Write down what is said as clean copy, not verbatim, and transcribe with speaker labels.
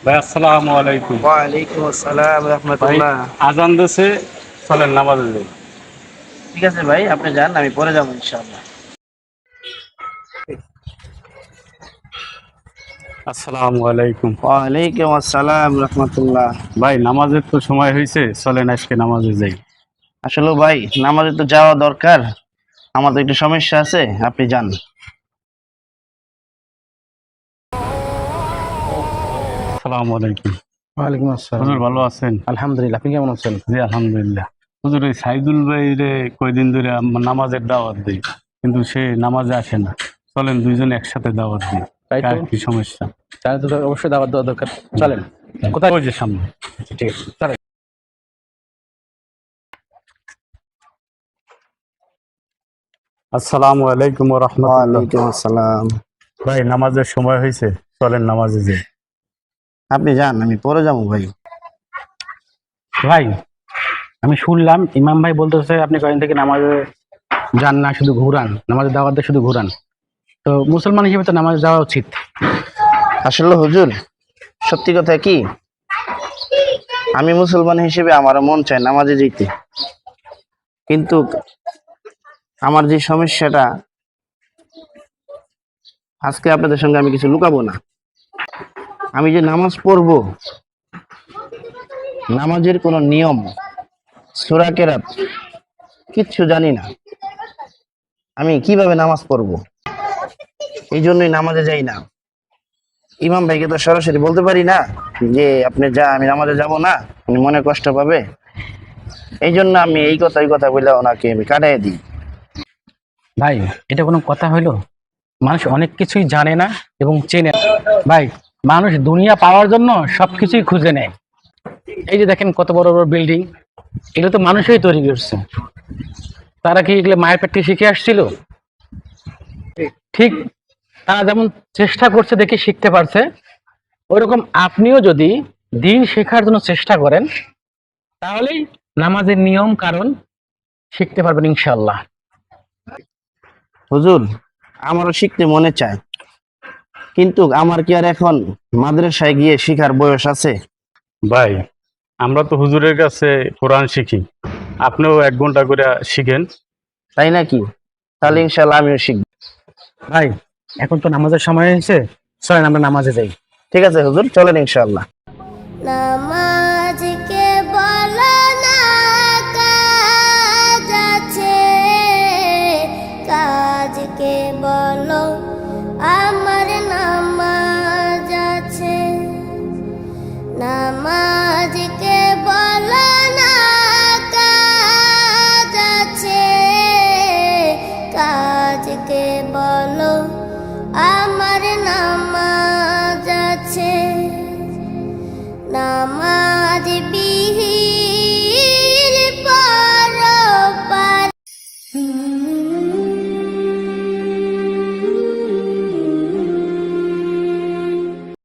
Speaker 1: ভাই আসসালামু আলাইকুম।
Speaker 2: ওয়ালাইকুম আসসালাম
Speaker 1: ভাই
Speaker 2: রহমতুল্লাহ।
Speaker 1: আজান দিছে, চলেন নামাজে যাই।
Speaker 2: ঠিক আছে ভাই, আপনি যান, আমি পরে যাবো ইনশাআল্লাহ।
Speaker 1: আসসালামু আলাইকুম।
Speaker 2: ওয়ালাইকুম আসসালাম রহমতুল্লাহ।
Speaker 1: ভাই নামাজের তো সময় হয়েছে, চলেন আজকে নামাজে যাই।
Speaker 2: আসলে ভাই, নামাজে তো যাওয়া দরকার। আমার তো একটু সমস্যা আছে, আপনি যান।
Speaker 1: আসসালামু আলাইকুম।
Speaker 3: ওয়ালাইকুম আসসালাম।
Speaker 1: হুজুর ভালো আছেন?
Speaker 3: আলহামদুলিল্লাহ, আপনি কেমন আছেন?
Speaker 1: জি আলহামদুলিল্লাহ। হুজুর ওই সাইদুল ভাই রে কয়দিন ধরে নামাজের দাওয়াত দিই, কিন্তু সে নামাজে আসে না। চলেন দুইজনে একসাথে দাওয়াত দিই।
Speaker 3: তাই তো,
Speaker 1: কার কি সমস্যা?
Speaker 3: তাহলে তো অবশ্যই দাওয়াত দেওয়া দরকার। চলেন। কোথায়?
Speaker 1: ওই যে সামনে।
Speaker 3: আচ্ছা, ঠিক আছে, চলেন।
Speaker 1: আসসালামু আলাইকুম ওয়া রাহমাতুল্লাহ।
Speaker 2: ওয়ালাইকুম আসসালাম।
Speaker 1: ভাই নামাজের সময় হয়েছে, চলেন নামাজে যাই।
Speaker 2: আপনি যান, আমি পরে যাবো ভাই।
Speaker 3: ভাই, আমি শুনলাম ইমাম ভাই বলতেছে আপনি কয়েকদিন থেকে নামাজে যান না, শুধু ঘুরান, নামাজের দাওয়াত দিয়ে শুধু ঘুরান। তো মুসলমান হিসেবে তো নামাজে যাওয়া উচিত।
Speaker 2: আসলে হুজুর, সত্যি কথা কি, আমি মুসলমান হিসেবে আমার মন চায় নামাজে যেতে, কিন্তু আমার যে সমস্যাটা, আজকে আপনাদের সঙ্গে আমি কিছু লুকাবো না। আমি যে নামাজ পড়বো, নামাজের কোনো নিয়ম, সূরা কেরাত কিচ্ছু জানি না। আমি কিভাবে নামাজ পড়বো, এই জন্যই নামাজে যাই না। ইমাম ভাইকে তো সরাসরি বলতে পারি না যে আপনি যা, আমি নামাজে যাব না, উনি মনে কষ্ট পাবে। এই জন্য আমি এই কথা ওই কথা বলে ওনাকে আমি কাটাই দিই।
Speaker 3: ভাই, এটা কোনো কথা হইলো? মানুষ অনেক কিছুই জানে না এবং চেনে না। ভাই, মানুষ দুনিয়া পাওয়ার জন্য সবকিছুই খুঁজে নেয়। এই যে দেখেন কত বড় বড় বিল্ডিং, এগুলো তো মানুষই তৈরি করছে। তারা কি এগুলো মায়ের পেট থেকে শিখে আসছিল? ঠিক, তারা যেমন চেষ্টা করছে দেখে শিখতে পারছে, ওইরকম আপনিও যদি দিন শেখার জন্য চেষ্টা করেন, তাহলেই নামাজের নিয়ম কারণ শিখতে পারবেন ইনশাল্লাহ।
Speaker 2: হুজুর, আমারও শিখতে মনে চায়, কিন্তু আমার কি আর এখন মাদ্রাসায় গিয়ে শিখার বয়স আছে?
Speaker 1: ভাই আমরা তো হুজুরের কাছে কোরআন শিখি, আপনিও 1 ঘন্টা করে শিখেন।
Speaker 2: তাই নাকি? তাহলে ইনশাল্লাহ আমিও শিখবো।
Speaker 3: ভাই, এখন তো নামাজের সময় হয়েছে, চলেন আমরা নামাজে যাই।
Speaker 2: ঠিক আছে হুজুর, চলেন ইনশাল্লাহ।